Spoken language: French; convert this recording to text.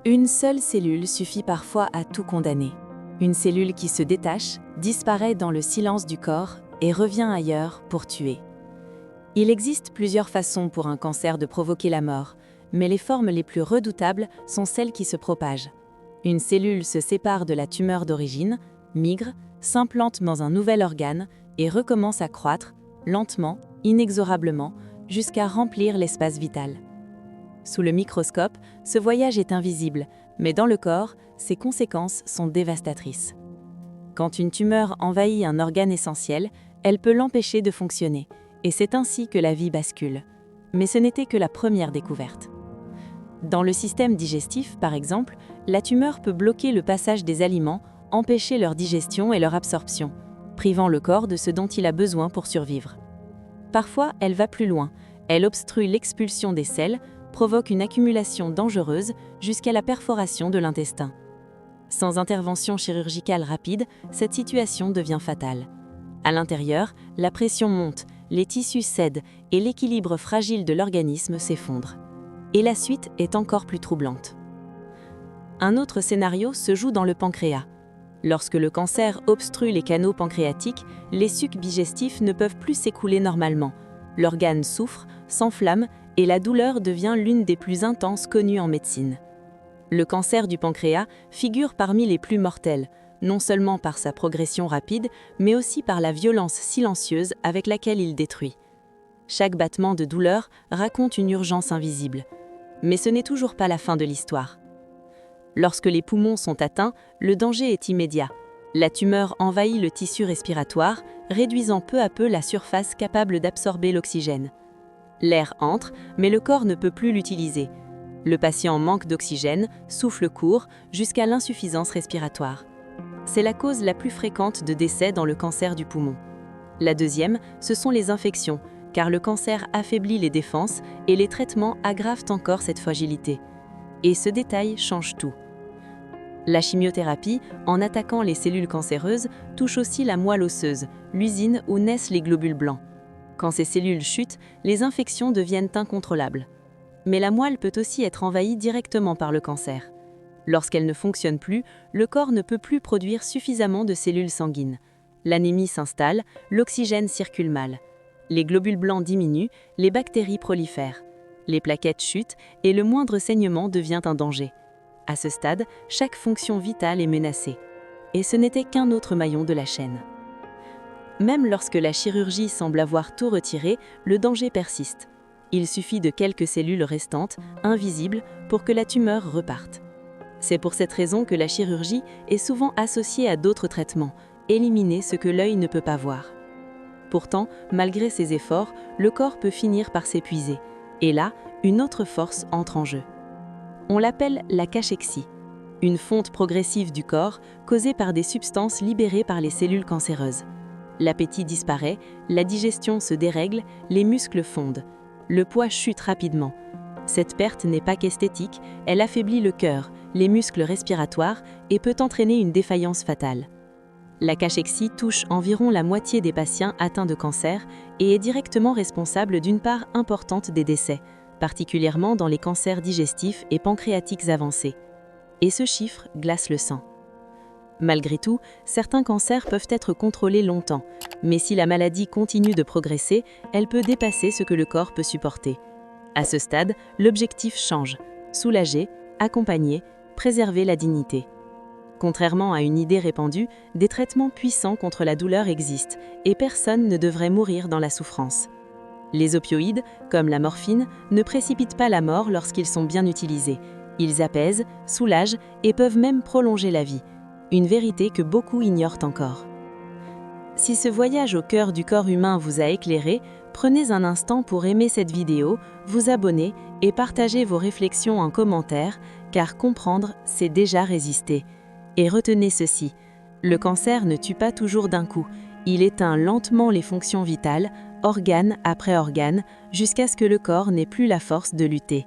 Une seule cellule suffit parfois à tout condamner. Une cellule qui se détache, disparaît dans le silence du corps et revient ailleurs pour tuer. Il existe plusieurs façons pour un cancer de provoquer la mort, mais les formes les plus redoutables sont celles qui se propagent. Une cellule se sépare de la tumeur d'origine, migre, s'implante dans un nouvel organe et recommence à croître, lentement, inexorablement, jusqu'à remplir l'espace vital. Sous le microscope, ce voyage est invisible, mais dans le corps, ses conséquences sont dévastatrices. Quand une tumeur envahit un organe essentiel, elle peut l'empêcher de fonctionner, et c'est ainsi que la vie bascule. Mais ce n'était que la première découverte. Dans le système digestif, par exemple, la tumeur peut bloquer le passage des aliments, empêcher leur digestion et leur absorption, privant le corps de ce dont il a besoin pour survivre. Parfois, elle va plus loin, elle obstrue l'expulsion des selles, provoque une accumulation dangereuse jusqu'à la perforation de l'intestin. Sans intervention chirurgicale rapide, cette situation devient fatale. À l'intérieur, la pression monte, les tissus cèdent et l'équilibre fragile de l'organisme s'effondre. Et la suite est encore plus troublante. Un autre scénario se joue dans le pancréas. Lorsque le cancer obstrue les canaux pancréatiques, les sucs digestifs ne peuvent plus s'écouler normalement. L'organe souffre, s'enflamme et la douleur devient l'une des plus intenses connues en médecine. Le cancer du pancréas figure parmi les plus mortels, non seulement par sa progression rapide, mais aussi par la violence silencieuse avec laquelle il détruit. Chaque battement de douleur raconte une urgence invisible. Mais ce n'est toujours pas la fin de l'histoire. Lorsque les poumons sont atteints, le danger est immédiat. La tumeur envahit le tissu respiratoire, réduisant peu à peu la surface capable d'absorber l'oxygène. L'air entre, mais le corps ne peut plus l'utiliser. Le patient manque d'oxygène, souffle court, jusqu'à l'insuffisance respiratoire. C'est la cause la plus fréquente de décès dans le cancer du poumon. La deuxième, ce sont les infections, car le cancer affaiblit les défenses et les traitements aggravent encore cette fragilité. Et ce détail change tout. La chimiothérapie, en attaquant les cellules cancéreuses, touche aussi la moelle osseuse, l'usine où naissent les globules blancs. Quand ces cellules chutent, les infections deviennent incontrôlables. Mais la moelle peut aussi être envahie directement par le cancer. Lorsqu'elle ne fonctionne plus, le corps ne peut plus produire suffisamment de cellules sanguines. L'anémie s'installe, l'oxygène circule mal. Les globules blancs diminuent, les bactéries prolifèrent. Les plaquettes chutent et le moindre saignement devient un danger. À ce stade, chaque fonction vitale est menacée. Et ce n'était qu'un autre maillon de la chaîne. Même lorsque la chirurgie semble avoir tout retiré, le danger persiste. Il suffit de quelques cellules restantes, invisibles, pour que la tumeur reparte. C'est pour cette raison que la chirurgie est souvent associée à d'autres traitements, éliminer ce que l'œil ne peut pas voir. Pourtant, malgré ces efforts, le corps peut finir par s'épuiser. Et là, une autre force entre en jeu. On l'appelle la cachexie, une fonte progressive du corps causée par des substances libérées par les cellules cancéreuses. L'appétit disparaît, la digestion se dérègle, les muscles fondent. Le poids chute rapidement. Cette perte n'est pas qu'esthétique, elle affaiblit le cœur, les muscles respiratoires et peut entraîner une défaillance fatale. La cachexie touche environ la moitié des patients atteints de cancer et est directement responsable d'une part importante des décès, particulièrement dans les cancers digestifs et pancréatiques avancés. Et ce chiffre glace le sang. Malgré tout, certains cancers peuvent être contrôlés longtemps, mais si la maladie continue de progresser, elle peut dépasser ce que le corps peut supporter. À ce stade, l'objectif change: soulager, accompagner, préserver la dignité. Contrairement à une idée répandue, des traitements puissants contre la douleur existent et personne ne devrait mourir dans la souffrance. Les opioïdes, comme la morphine, ne précipitent pas la mort lorsqu'ils sont bien utilisés. Ils apaisent, soulagent et peuvent même prolonger la vie. Une vérité que beaucoup ignorent encore. Si ce voyage au cœur du corps humain vous a éclairé, prenez un instant pour aimer cette vidéo, vous abonner et partager vos réflexions en commentaire, car comprendre, c'est déjà résister. Et retenez ceci, le cancer ne tue pas toujours d'un coup, il éteint lentement les fonctions vitales, organe après organe, jusqu'à ce que le corps n'ait plus la force de lutter.